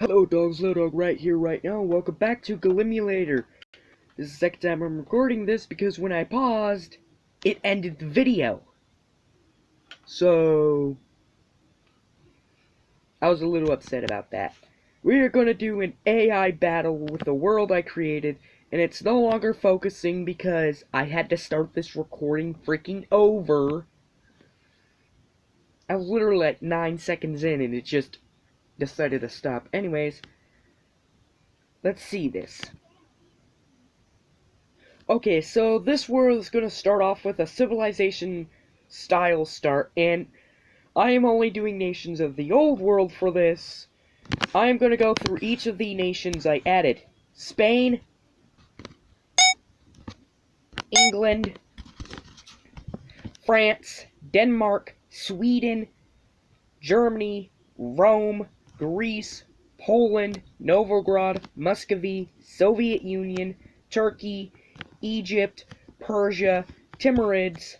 Hello dogs, Little Dog right here, right now, welcome back to Galimulator. This is the second time I'm recording this because when I paused, it ended the video. So, I was a little upset about that. We're gonna do an AI battle with the world I created, and it's no longer focusing because I had to start this recording freaking over. I was literally like 9 seconds in and it just decided to stop. Anyways, let's see this. Okay, so this world is going to start off with a civilization style start, and I am only doing nations of the old world for this. I am going to go through each of the nations I added. Spain, England, France, Denmark, Sweden, Germany, Rome, Greece, Poland, Novgorod, Muscovy, Soviet Union, Turkey, Egypt, Persia, Timurids,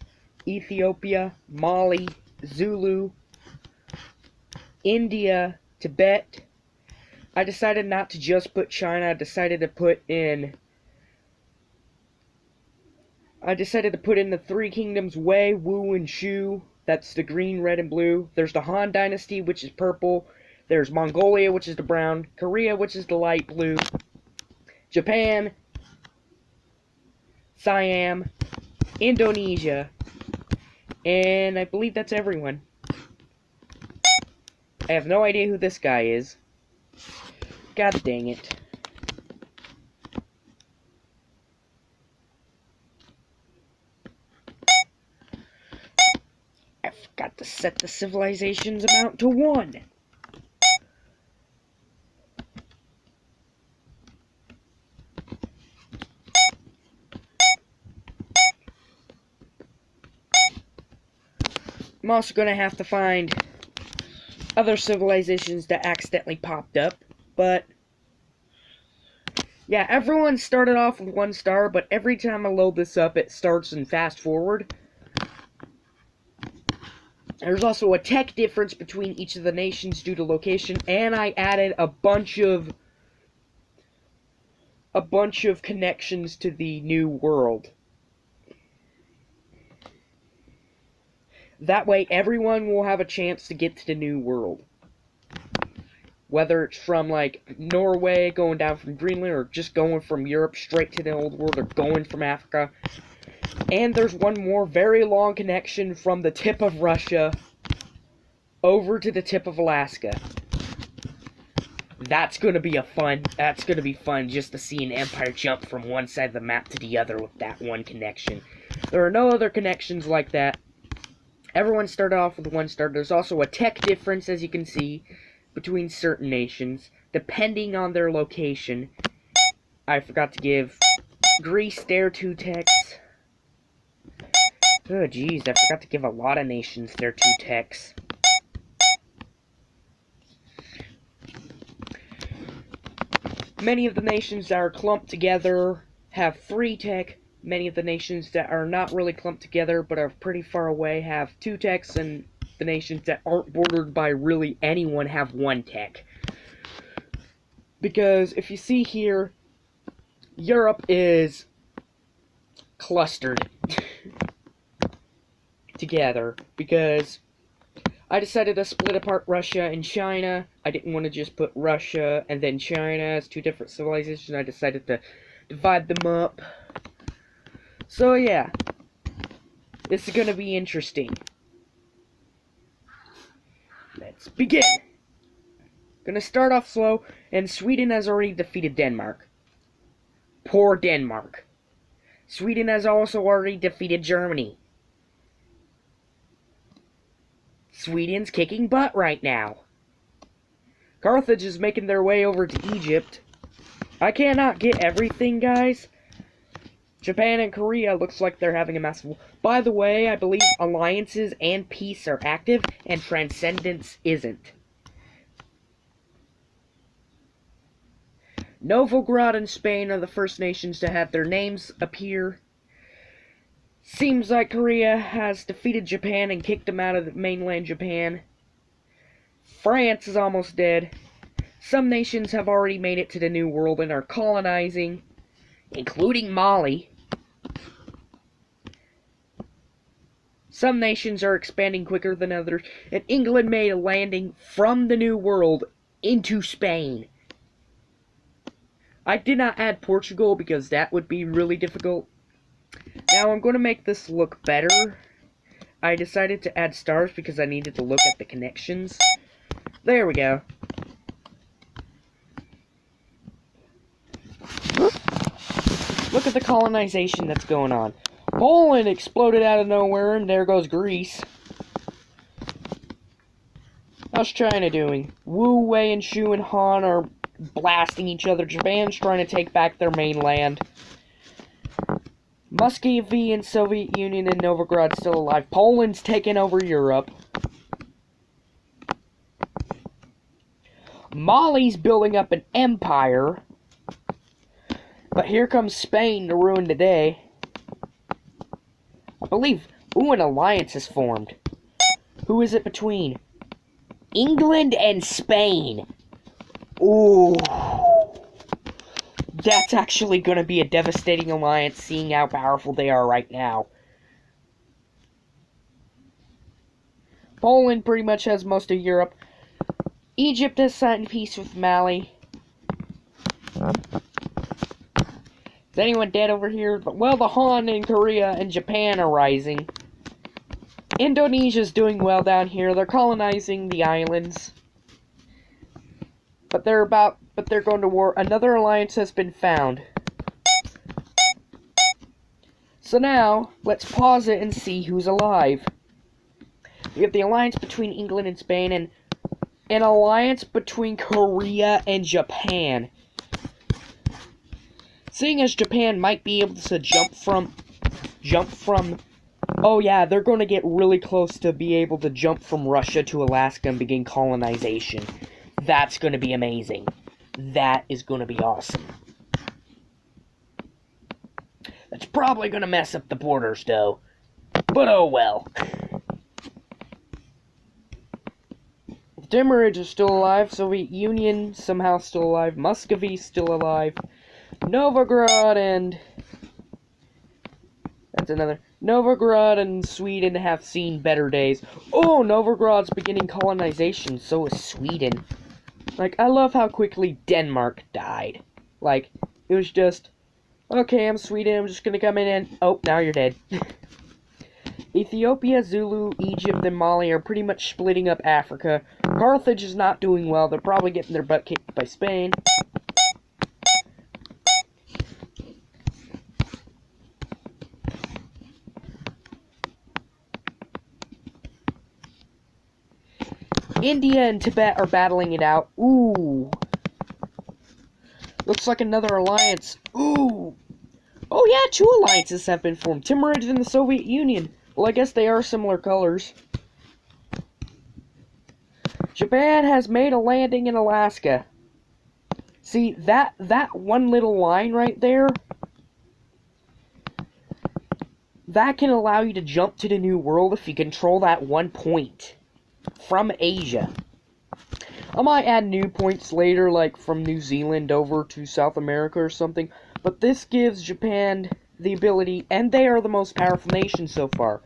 Ethiopia, Mali, Zulu, India, Tibet. I decided not to just put China, I decided to put in the Three Kingdoms Wei, Wu, and Shu. That's the green, red, and blue. There's the Han Dynasty, which is purple. There's Mongolia, which is the brown. Korea, which is the light blue. Japan, Siam, Indonesia, and I believe that's everyone. I have no idea who this guy is. God dang it. I forgot to set the civilization's amount to 1. I'm also going to have to find other civilizations that accidentally popped up, but yeah, everyone started off with 1 star, but every time I load this up, it starts in fast forward. There's also a tech difference between each of the nations due to location, and I added a bunch of connections to the new world. That way, everyone will have a chance to get to the new world. Whether it's from, like, Norway, going down from Greenland, or just going from Europe straight to the old world, or going from Africa. And there's one more very long connection from the tip of Russia over to the tip of Alaska. That's gonna be fun just to see an empire jump from one side of the map to the other with that one connection. There are no other connections like that. Everyone started off with 1 star. There's also a tech difference, as you can see, between certain nations, depending on their location. I forgot to give Greece their 2 techs. Oh, jeez, I forgot to give a lot of nations their 2 techs. Many of the nations that are clumped together have 3 tech. Many of the nations that are not really clumped together but are pretty far away have 2 techs, and the nations that aren't bordered by really anyone have 1 tech. Because if you see here, Europe is clustered together because I decided to split apart Russia and China. I didn't want to just put Russia and then China as 2 different civilizations. I decided to divide them up. So yeah, this is gonna be interesting. Let's begin! Gonna start off slow, and Sweden has already defeated Denmark. Poor Denmark. Sweden has also already defeated Germany. Sweden's kicking butt right now. Carthage is making their way over to Egypt. I cannot get everything, guys. Japan and Korea looks like they're having a massive war. By the way, I believe alliances and peace are active, and transcendence isn't. Novgorod and Spain are the first nations to have their names appear. Seems like Korea has defeated Japan and kicked them out of the mainland Japan. France is almost dead. Some nations have already made it to the New World and are colonizing, including Mali. Some nations are expanding quicker than others, and England made a landing from the New World into Spain. I did not add Portugal because that would be really difficult. Now I'm going to make this look better. I decided to add stars because I needed to look at the connections. There we go. Look at the colonization that's going on. Poland exploded out of nowhere, and there goes Greece. How's China doing? Wu, Wei, and Shu and Han are blasting each other. Japan's trying to take back their mainland. Muscovy and Soviet Union and Novgorod still alive. Poland's taking over Europe. Mali's building up an empire. But here comes Spain to ruin the day. I believe, an alliance is formed. Who is it between? England and Spain. Ooh. That's actually going to be a devastating alliance, seeing how powerful they are right now. Poland pretty much has most of Europe. Egypt has signed peace with Mali. Is anyone dead over here? Well, the Han in Korea and Japan are rising. Indonesia's doing well down here. They're colonizing the islands. But they're going to war. Another alliance has been found. So now, let's pause it and see who's alive. We have the alliance between England and Spain, and an alliance between Korea and Japan. Seeing as Japan might be able to jump from, oh yeah, they're going to get really close to be able to jump from Russia to Alaska and begin colonization. That's going to be amazing. That is going to be awesome. That's probably going to mess up the borders, though. But oh well. Timurid is still alive. Soviet Union somehow still alive. Muscovy still alive. Novgorod and... That's another... Novgorod and Sweden have seen better days. Oh, Novgorod's beginning colonization. So is Sweden. Like, I love how quickly Denmark died. Like, it was just... Okay, I'm Sweden. I'm just gonna come in and... Oh, now you're dead. Ethiopia, Zulu, Egypt, and Mali are pretty much splitting up Africa. Carthage is not doing well. They're probably getting their butt kicked by Spain. India and Tibet are battling it out. Ooh. Looks like another alliance. Ooh. Oh yeah, 2 alliances have been formed. Timurid and the Soviet Union. Well, I guess they are similar colors. Japan has made a landing in Alaska. See, that one little line right there, that can allow you to jump to the New World if you control that one point from Asia. I might add new points later, like from New Zealand over to South America or something, but this gives Japan the ability, and they are the most powerful nation so far.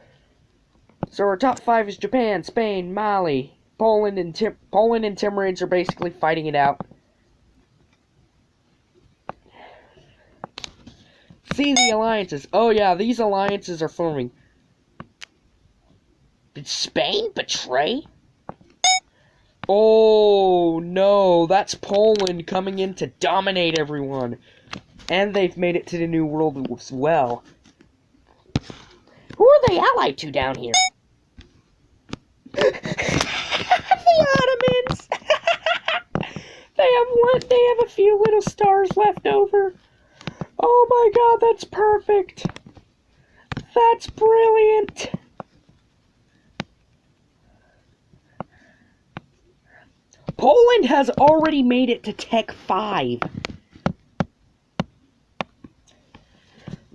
So our top 5 is Japan, Spain, Mali, Poland, and Timurids are basically fighting it out. See the alliances. Oh yeah, these alliances are forming. Did Spain betray? Oh no, that's Poland coming in to dominate everyone. And they've made it to the New World as well. Who are they allied to down here? The Ottomans! They have a few little stars left over. Oh my god, that's perfect. That's brilliant. Poland has already made it to Tech 5.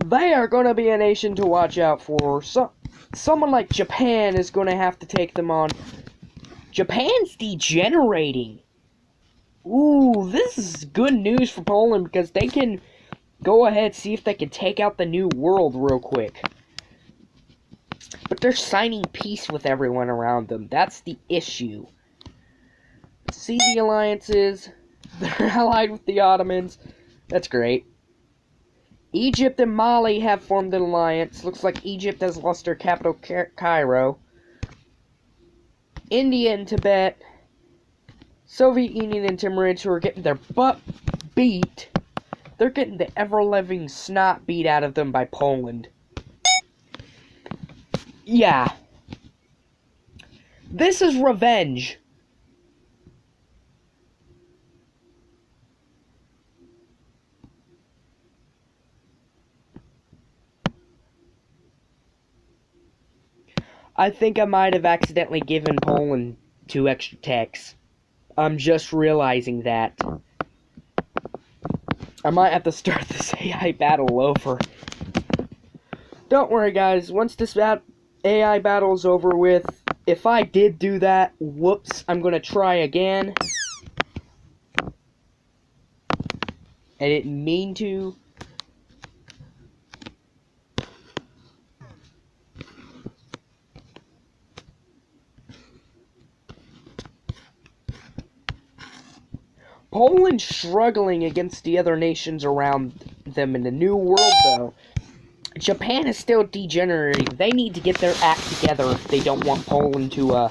They are going to be a nation to watch out for. Someone like Japan is going to have to take them on. Japan's degenerating. Ooh, this is good news for Poland because they can go ahead see if they can take out the New World real quick. But they're signing peace with everyone around them. That's the issue. See the alliances. They're allied with the Ottomans. That's great. Egypt and Mali have formed an alliance. Looks like Egypt has lost their capital, Cairo. India and Tibet. Soviet Union and Timurids, who are getting their butt beat. They're getting the ever-living snot beat out of them by Poland. Yeah. This is revenge. I think I might have accidentally given Poland 2 extra techs. I'm just realizing that. I might have to start this AI battle over. Don't worry, guys. Once this AI battle is over with, if I did do that, whoops, I'm going to try again. I didn't mean to. Poland's struggling against the other nations around them in the New World, though. Japan is still degenerating. They need to get their act together if they don't want Poland to,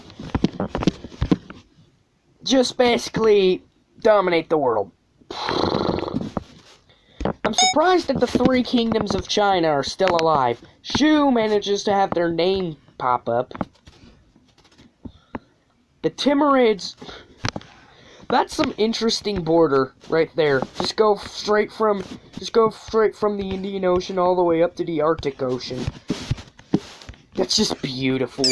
just basically dominate the world. I'm surprised that the 3 kingdoms of China are still alive. Shu manages to have their name pop up. The Timurids... That's some interesting border right there. Just go straight from the Indian Ocean all the way up to the Arctic Ocean. That's just beautiful.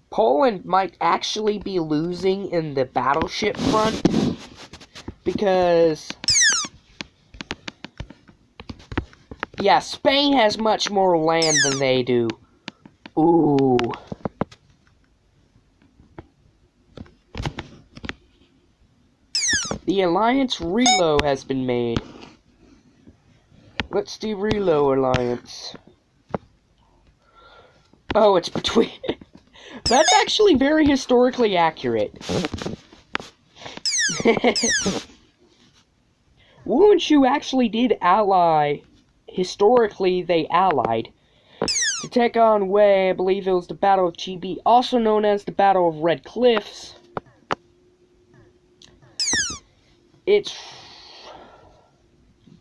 Poland might actually be losing in the battleship front because yeah, Spain has much more land than they do. Ooh. The alliance Relo has been made. What's the Relo alliance? Oh, it's between... That's actually very historically accurate. Wu and Shu actually did ally. Historically, they allied. To take on Wei, I believe it was the Battle of Chibi, also known as the Battle of Red Cliffs. It's...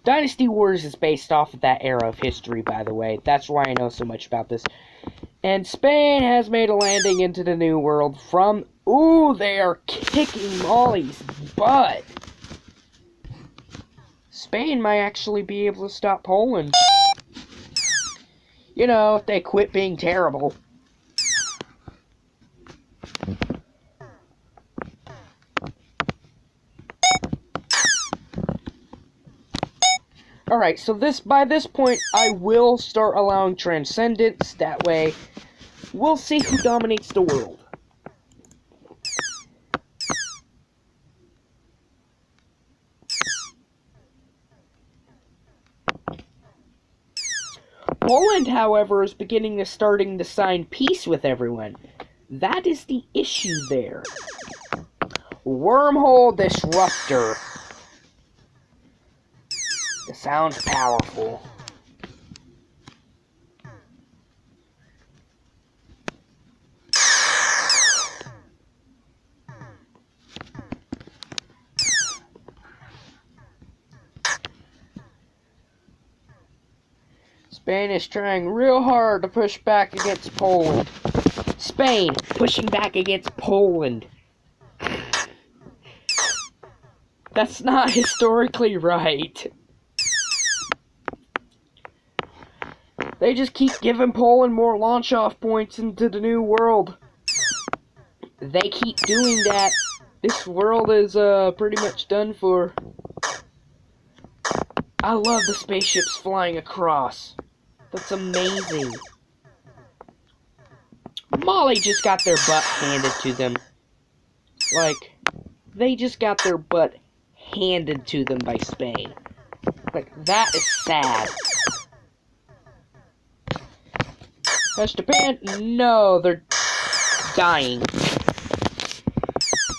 Dynasty Wars is based off of that era of history, by the way. That's why I know so much about this. And Spain has made a landing into the New World from... Ooh, they are kicking Mali's butt. Spain might actually be able to stop Poland. You know, if they quit being terrible. Alright, so by this point, I will start allowing Transcendence. That way, we'll see who dominates the world. Poland, however, is starting to sign peace with everyone. That is the issue there. Wormhole Disruptor. It sounds powerful. Spain is trying real hard to push back against Poland. Spain pushing back against Poland. That's not historically right. They just keep giving Poland more launch-off points into the New World. They keep doing that. This world is pretty much done for. I love the spaceships flying across. That's amazing. Mali just got their butt handed to them. Like, they just got their butt handed to them by Spain. Like, that is sad. As Japan, no, they're dying.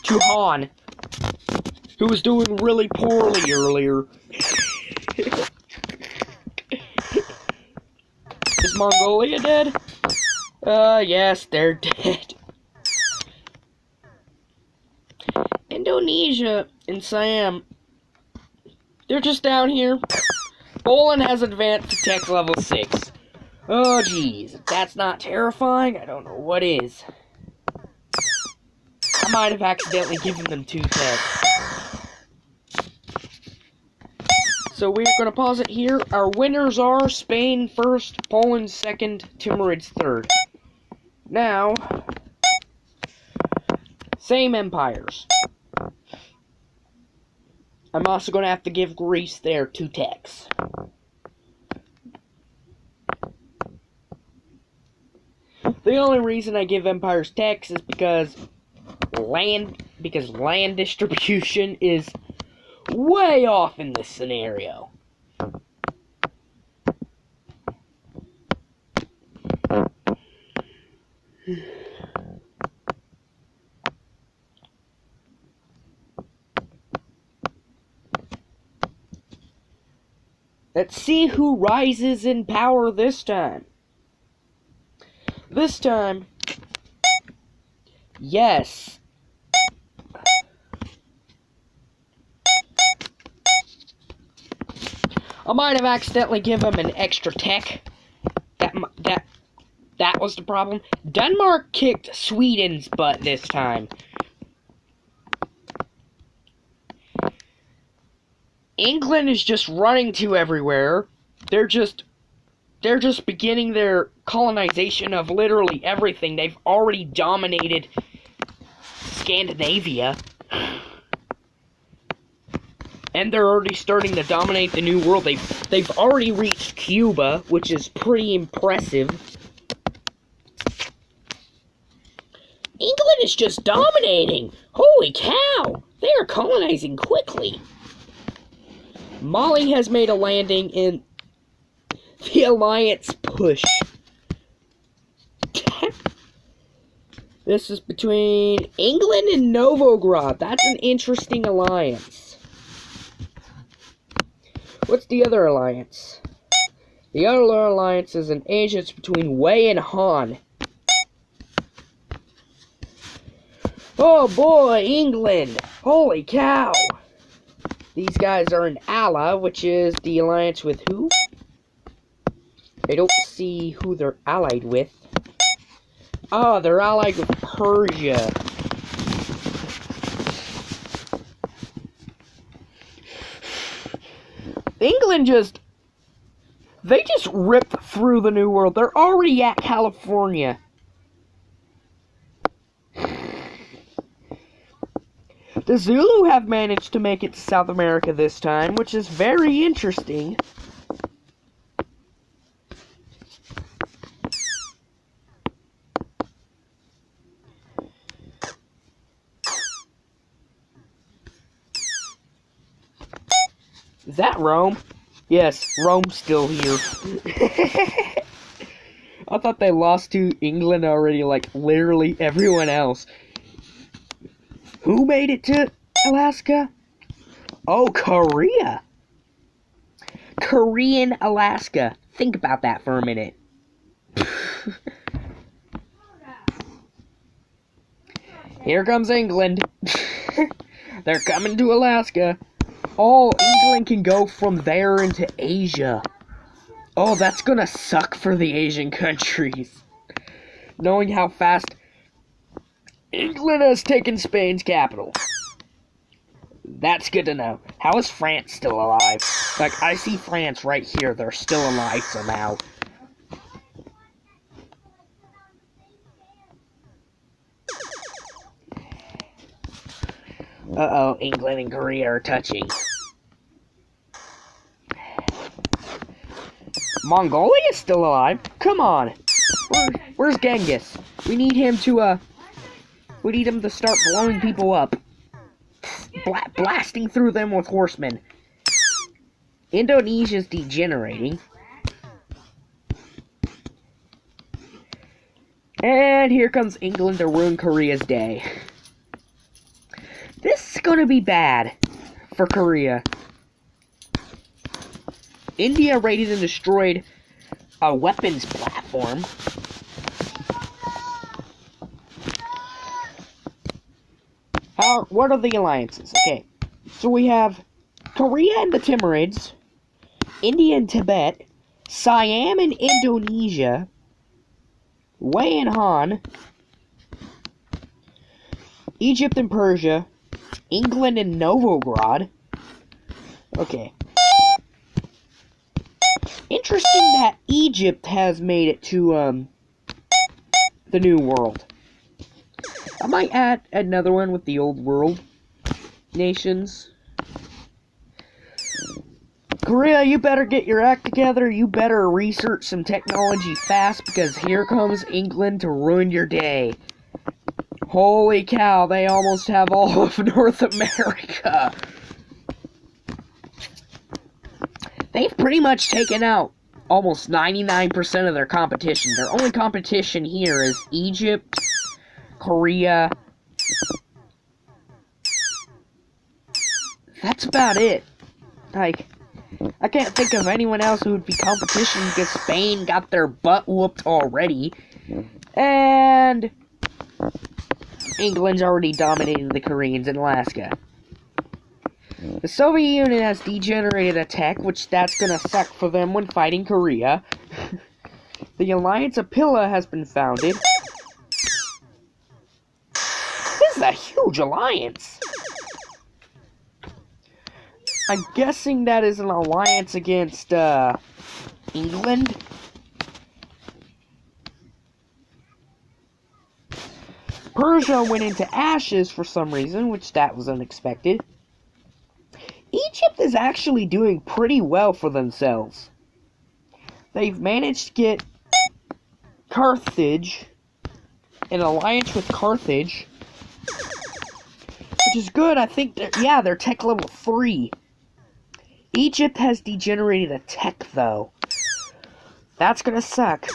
To Han, who was doing really poorly earlier. Is Mongolia dead? Yes, they're dead. Indonesia and Siam, they're just down here. Poland has advanced to tech level 6. Oh, jeez. If that's not terrifying, I don't know what is. I might have accidentally given them 2 techs. So we're going to pause it here. Our winners are Spain first, Poland second, Timurids third. Now, same empires. I'm also going to have to give Greece their 2 techs. The only reason I give empires techs is because land distribution is way off in this scenario. Let's see who rises in power this time. This time, yes. I might have accidentally given him an extra tech. That was the problem. Denmark kicked Sweden's butt this time. England is just running to everywhere. They're just beginning their colonization of literally everything. They've already dominated Scandinavia. And they're already starting to dominate the New World. They've already reached Cuba, which is pretty impressive. England is just dominating. Holy cow! They are colonizing quickly. Mali has made a landing in the Alliance push. This is between England and Novgorod. That's an interesting alliance. What's the other alliance? The other alliance is in Asia. It's between Wei and Han. Oh boy, England! Holy cow! These guys are in Ally, which is the alliance with who? I don't see who they're allied with. Oh, they're allied with Persia. England they just ripped through the New World. They're already at California. The Zulu have managed to make it to South America this time, which is very interesting. Is that Rome? Yes, Rome's still here. I thought they lost to England already, like literally everyone else. Who made it to Alaska? Oh, Korea. Korean Alaska. Think about that for a minute. Here comes England. They're coming to Alaska. Oh, England can go from there into Asia. Oh, that's gonna suck for the Asian countries. Knowing how fast England has taken Spain's capital. That's good to know. How is France still alive? Like, I see France right here. They're still alive somehow. Uh-oh, England and Korea are touching. Mongolia is still alive? Come on. Where's Genghis? We need him to, start blowing people up. Blasting through them with horsemen. Indonesia's degenerating. And here comes England to ruin Korea's day. This is gonna be bad for Korea. India raided and destroyed a weapons platform. What are the alliances? Okay, so we have Korea and the Timurids, India and Tibet, Siam and Indonesia, Wei and Han, Egypt and Persia, England and Novgorod. Okay. Interesting that Egypt has made it to, the New World. I might add another one with the Old World nations. Korea, you better get your act together. You better research some technology fast, because here comes England to ruin your day. Holy cow, they almost have all of North America. They've pretty much taken out almost 99% of their competition. Their only competition here is Egypt, Korea. That's about it. Like, I can't think of anyone else who would be competition, because Spain got their butt whooped already. And England's already dominating the Koreans in Alaska. The Soviet Union has degenerated a tech, which that's gonna suck for them when fighting Korea. The Alliance of Pilla has been founded. This is a huge alliance. I'm guessing that is an alliance against, England. Persia went into ashes for some reason, which that was unexpected. Egypt is actually doing pretty well for themselves. They've managed to get Carthage, an alliance with Carthage, which is good. I think they're tech level 3. Egypt has degenerated a tech, though. That's gonna suck.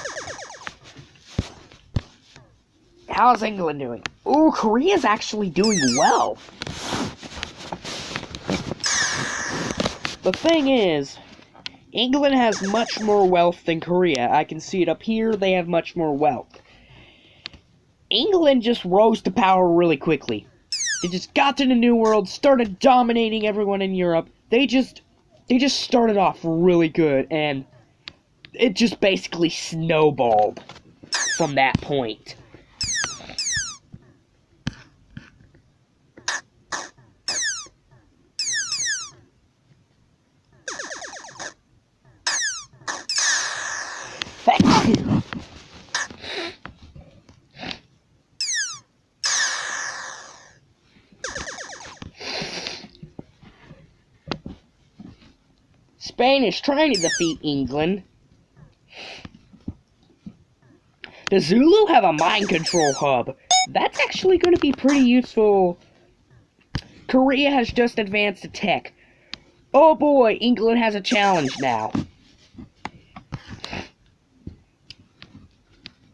How's England doing? Ooh, Korea's actually doing well. The thing is, England has much more wealth than Korea. I can see it up here. They have much more wealth. England just rose to power really quickly. They just got to the New World, started dominating everyone in Europe. They just started off really good, and it just basically snowballed from that point. Spain is trying to defeat England. The Zulu have a mind control hub. That's actually going to be pretty useful. Korea has just advanced to tech. Oh boy, England has a challenge now.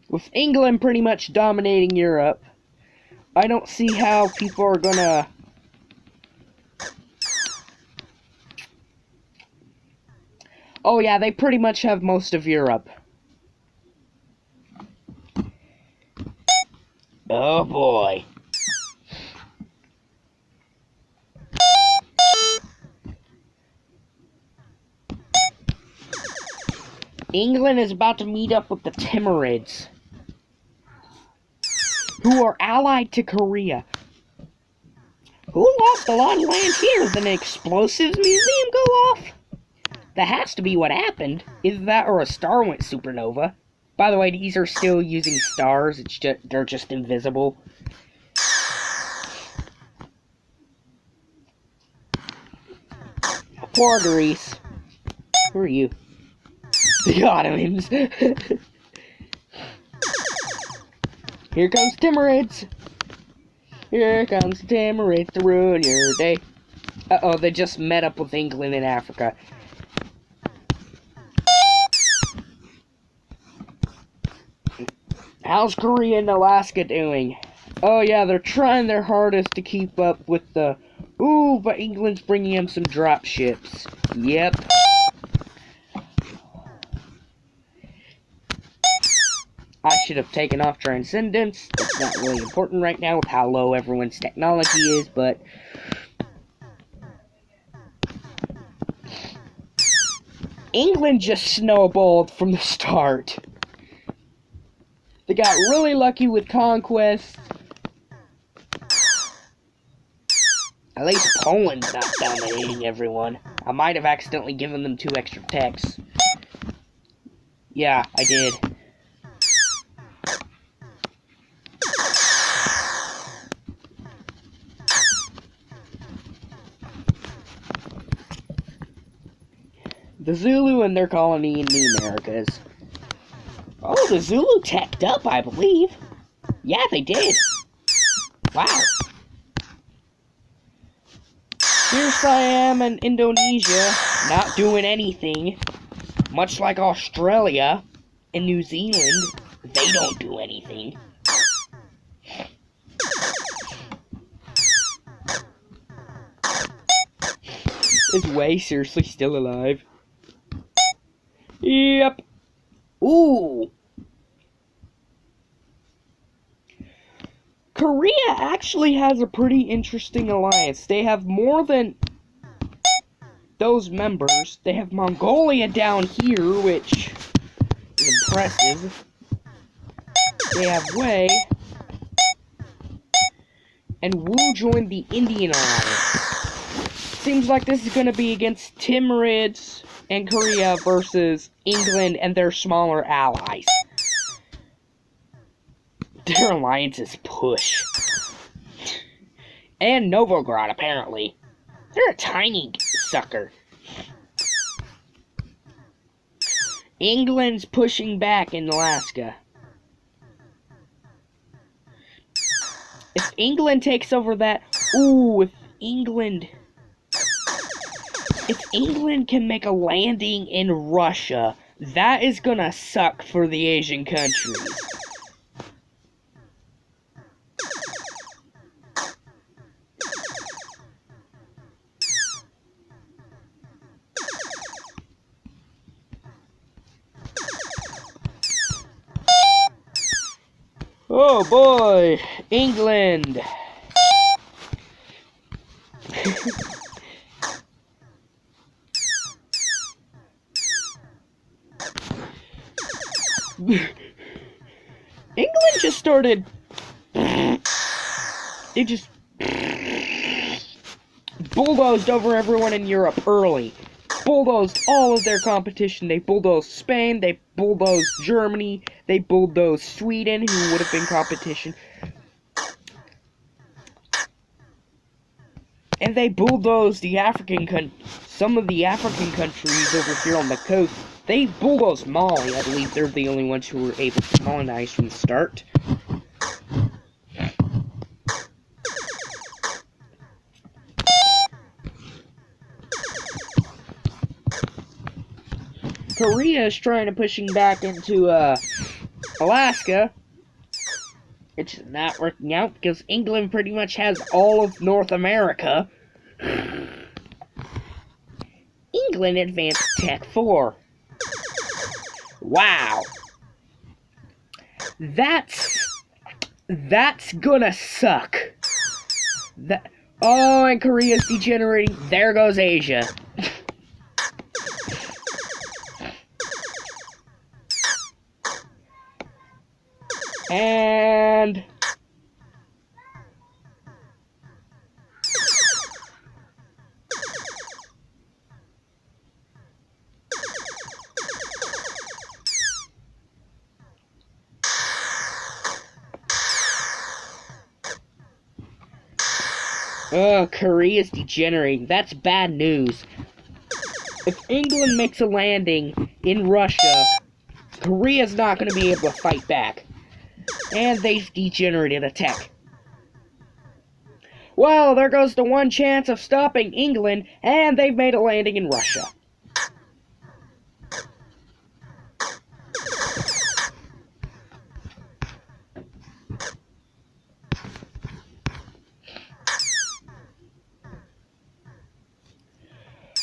With England pretty much dominating Europe, I don't see how people are gonna... Oh yeah, they pretty much have most of Europe. Oh boy. England is about to meet up with the Timurids, who are allied to Korea. Who lost a lot of land here? Did an explosives museum go off? That has to be what happened. Either that or a star went supernova. By the way, these are still using stars. They're just invisible. Poor Greece. Who are you? The Ottomans. Here comes Timurids. Here comes Timurids to ruin your day. Uh-oh, they just met up with England in Africa. How's Korea and Alaska doing? Oh yeah, they're trying their hardest to keep up with the... Ooh, but England's bringing in some drop ships. Yep. I should have taken off Transcendence. That's not really important right now with how low everyone's technology is, but... England just snowballed from the start. They got really lucky with conquest. At least Poland's not dominating everyone. I might have accidentally given them 2 extra techs. Yeah, I did. The Zulu and their colony in the Americas. Oh, the Zulu teched up, I believe. Yeah, they did. Wow. Here Siam and Indonesia, not doing anything. Much like Australia and New Zealand, they don't do anything. Is Wei seriously still alive? Yep. Ooh. Korea actually has a pretty interesting alliance. They have more than those members. They have Mongolia down here, which is impressive. They have Wei. And Wu joined the Indian alliance. Seems like this is going to be against Timurids and Korea versus England and their smaller allies. Their alliance is push. And Novgorod, apparently. They're a tiny sucker. England's pushing back in Alaska. If England takes over that... Ooh, if England can make a landing in Russia, that is gonna suck for the Asian countries. Oh boy, England. England just started. They just bulldozed over everyone in Europe early. Bulldozed all of their competition. They bulldozed Spain, they bulldozed Germany, they bulldozed Sweden, who would have been competition. And they bulldozed the some of the African countries over here on the coast. They bulldozed Mali. I believe they're the only ones who were able to colonize from the start. Korea is trying to pushing back into Alaska. It's not working out because England pretty much has all of North America. England advanced Tech 4. Wow. That's gonna suck. Oh, and Korea's degenerating. There goes Asia. And oh, Korea's degenerating. That's bad news. If England makes a landing in Russia, Korea's not going to be able to fight back. And they've degenerated attack. Well, there goes the one chance of stopping England, and they've made a landing in Russia.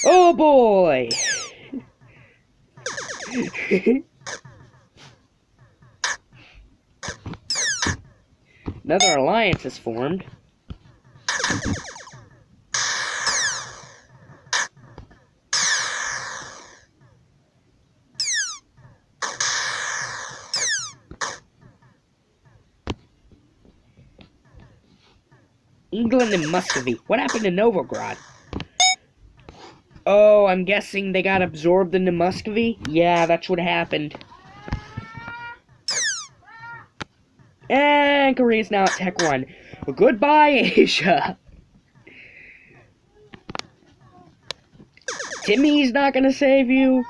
Oh boy! Another alliance is formed. England and Muscovy. What happened to Novgorod? Oh, I'm guessing they got absorbed into Muscovy? Yeah, that's what happened. And Korea's now at Tech 1. Well, goodbye, Asia! Timmy's not gonna save you.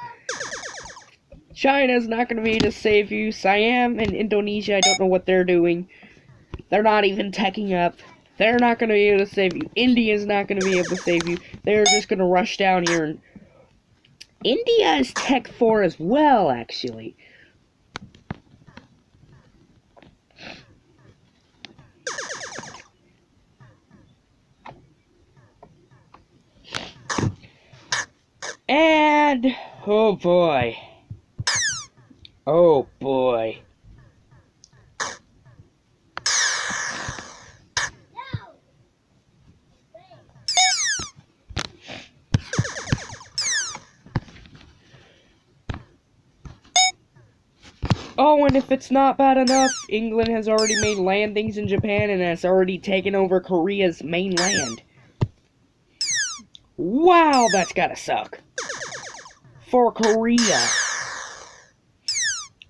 China's not gonna be able to save you. Siam and Indonesia, I don't know what they're doing. They're not even teching up. They're not gonna be able to save you. India's not gonna be able to save you. They're just gonna rush down here. And India is Tech 4 as well, actually. And, oh boy. Oh boy. Oh, and if it's not bad enough, England has already made landings in Japan and has already taken over Korea's mainland. Wow, that's gotta suck. For Korea.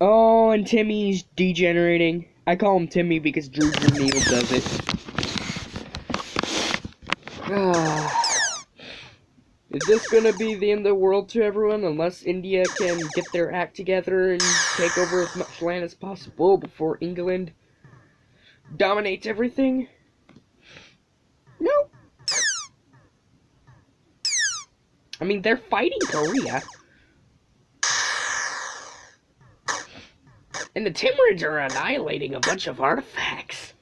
Oh, and Timmy's degenerating. I call him Timmy because Drew Neal does it. Is this gonna be the end of the world to everyone unless India can get their act together and take over as much land as possible before England dominates everything? No. I mean, they're fighting Korea. And the Timurids are annihilating a bunch of artifacts.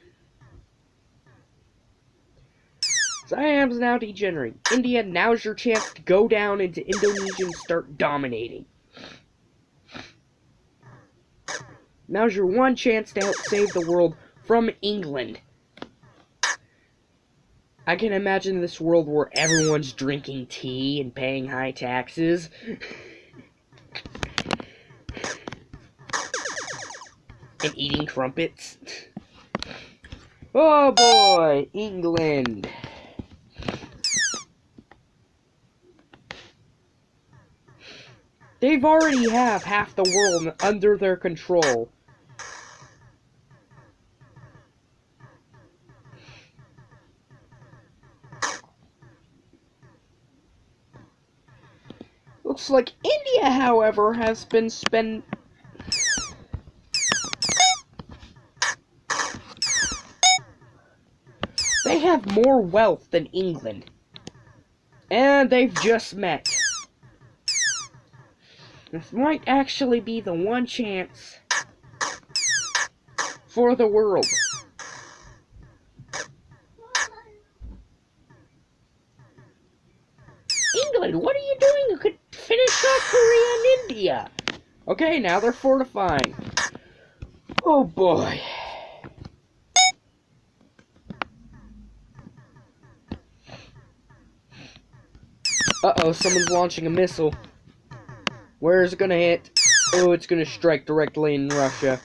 Siam's now degenerating. India, now's your chance to go down into Indonesia and start dominating. Now's your one chance to help save the world from England. I can imagine this world where everyone's drinking tea and paying high taxes. And eating crumpets. Oh boy, England. They've already have half the world under their control. Looks like India, however, has been They have more wealth than England. And they've just met. This might actually be the one chance for the world. England, what are you doing? You could finish off Korea and India. Okay, now they're fortifying. Oh boy. Uh-oh, someone's launching a missile. Where is it gonna hit? Oh, it's gonna strike directly in Russia.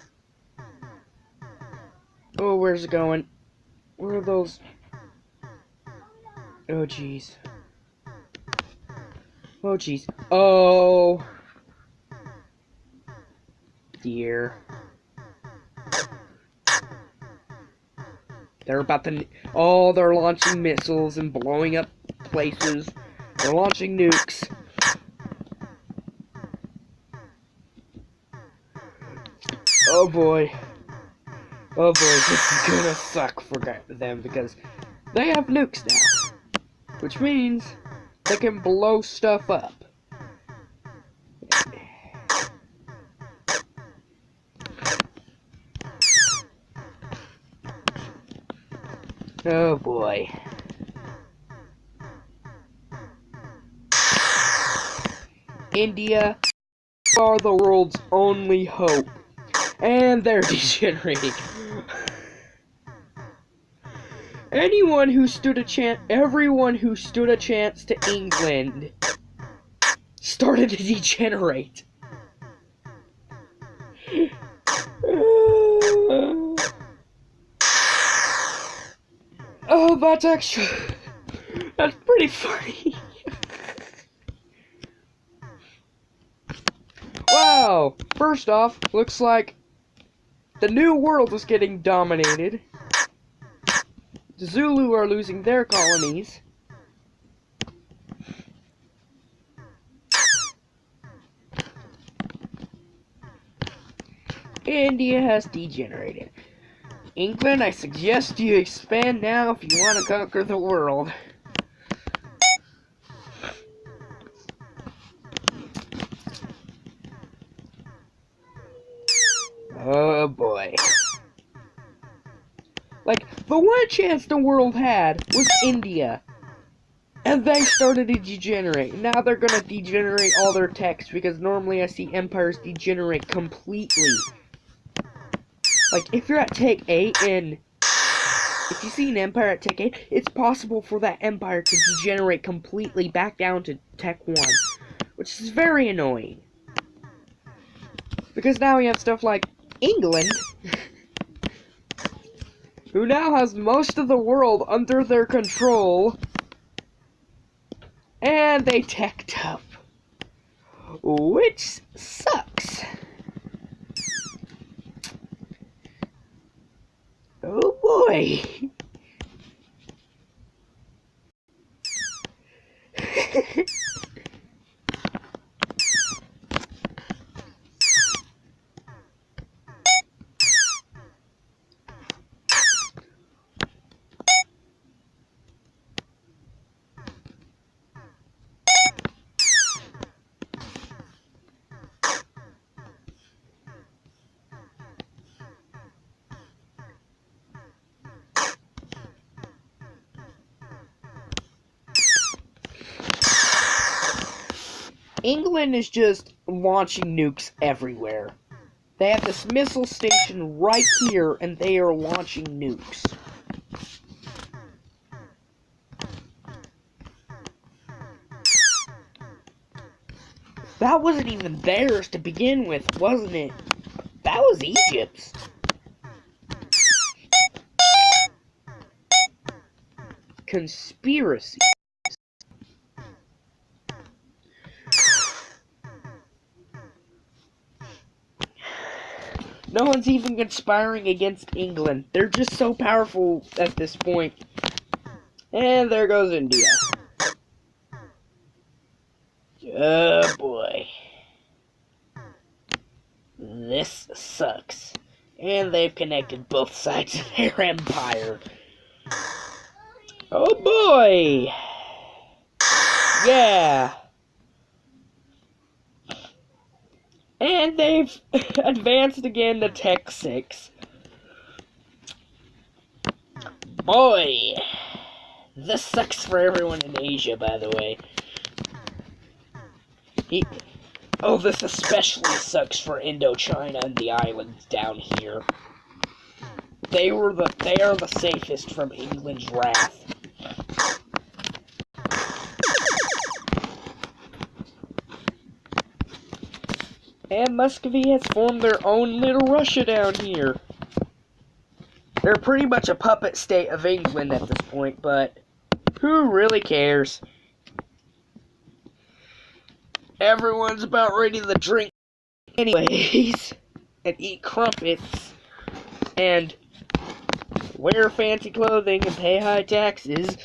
Oh, where's it going? Where are those? Oh, jeez. Oh, jeez. Oh. Dear. They're about to... Oh, they're launching missiles and blowing up places. They're launching nukes. Oh boy. Oh boy, this is gonna suck for them because they have nukes now. Which means they can blow stuff up. Oh boy. India are the world's only hope. And they're degenerating. Everyone who stood a chance to England started to degenerate. Oh, that's pretty funny. Wow, first off, looks like the New World is getting dominated. The Zulu are losing their colonies. India has degenerated. England, I suggest you expand now if you want to conquer the world. Oh boy. Like, the one chance the world had was India. And they started to degenerate. Now they're gonna degenerate all their texts because normally I see empires degenerate completely. Like, if you're at Tech 8 and if you see an empire at Tech 8, it's possible for that empire to degenerate completely back down to Tech 1. Which is very annoying. Because now we have stuff like England, who now has most of the world under their control, and they teched up, which sucks. Oh boy. England is just launching nukes everywhere. They have this missile station right here, and they are launching nukes. That wasn't even theirs to begin with, wasn't it? That was Egypt's. Conspiracy. No one's even conspiring against England. They're just so powerful at this point. And there goes India. Oh boy. This sucks. And they've connected both sides of their empire. Oh boy! Yeah! And they've advanced again to Tech 6. Boy! This sucks for everyone in Asia, by the way. This especially sucks for Indochina and the islands down here. They are the safest from England's wrath. And Muscovy has formed their own little Russia down here. They're pretty much a puppet state of England at this point, but who really cares? Everyone's about ready to drink anyways, and eat crumpets, and wear fancy clothing and pay high taxes.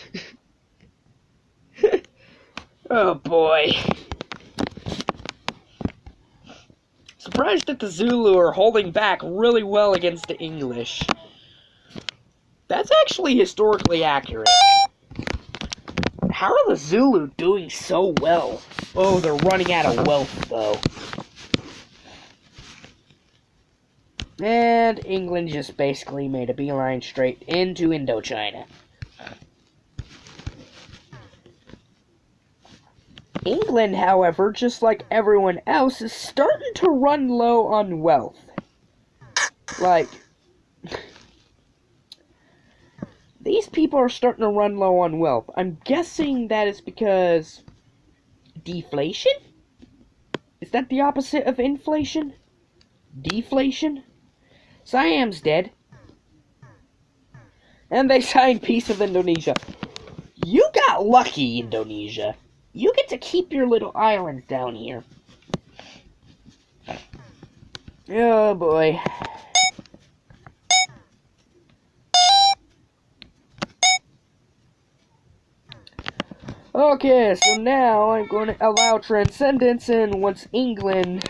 Oh boy. surprised that the Zulu are holding back really well against the English. That's actually historically accurate. How are the Zulu doing so well? Oh, they're running out of wealth, though. And England just basically made a beeline straight into Indochina. England, however, just like everyone else, is starting to run low on wealth. Like, these people are starting to run low on wealth. I'm guessing that is because deflation? Is that the opposite of inflation? Deflation? Siam's dead. And they signed peace with Indonesia. You got lucky, Indonesia. You get to keep your little islands down here. Oh boy. Okay, so now I'm going to allow transcendence, and once England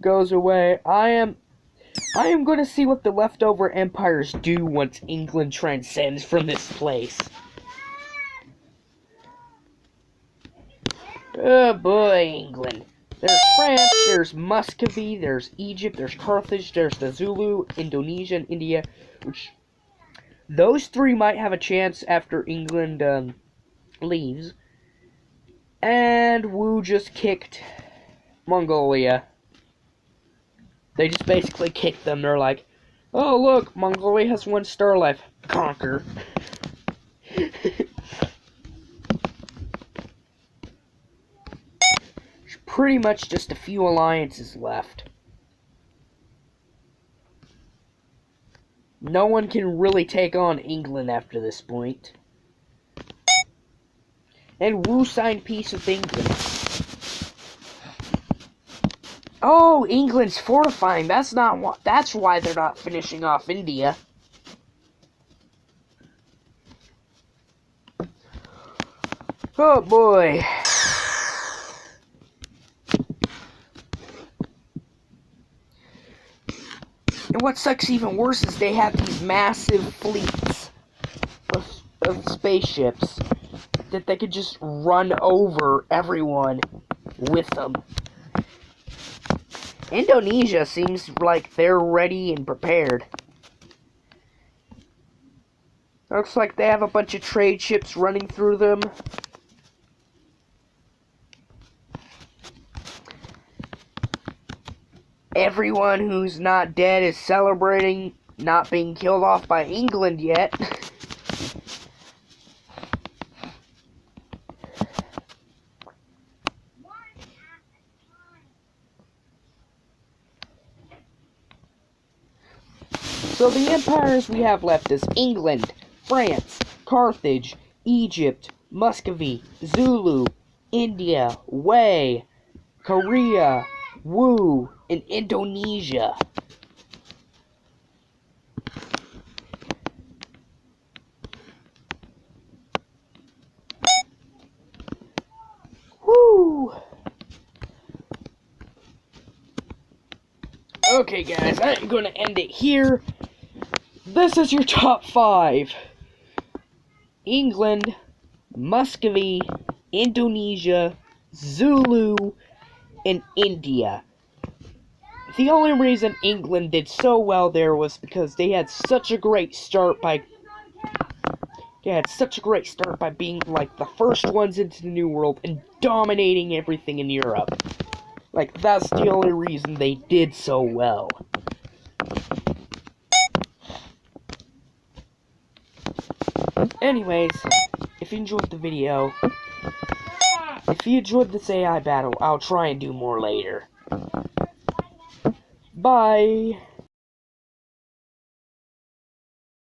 goes away, I am going to see what the leftover empires do once England transcends from this place. Oh boy, England. There's France, there's Muscovy, there's Egypt, there's Carthage, there's the Zulu, Indonesia, and India, which those three might have a chance after England leaves. And Wu just kicked Mongolia. They just basically kicked them. They're like, oh look, Mongolia has 1 star left. Conquer. Pretty much just a few alliances left. No one can really take on England after this point. And Wu signed peace with England. Oh, England's fortifying. That's why they're not finishing off India. Oh boy. And what sucks even worse is they have these massive fleets of spaceships that they could just run over everyone with them. Indonesia seems like they're ready and prepared. Looks like they have a bunch of trade ships running through them. Everyone who's not dead is celebrating not being killed off by England yet. So the empires we have left is England, France, Carthage, Egypt, Muscovy, Zulu, India, Wei, Korea, Wu, and Indonesia. Woo! Okay guys, I'm gonna end it here. This is your top 5. England, Muscovy, Indonesia, Zulu, and India. The only reason England did so well there was because they had such a great start by being like the first ones into the New World and dominating everything in Europe. Like, that's the only reason they did so well. Anyways, if you enjoyed the video, if you enjoyed this AI battle, I'll try and do more later. Bye!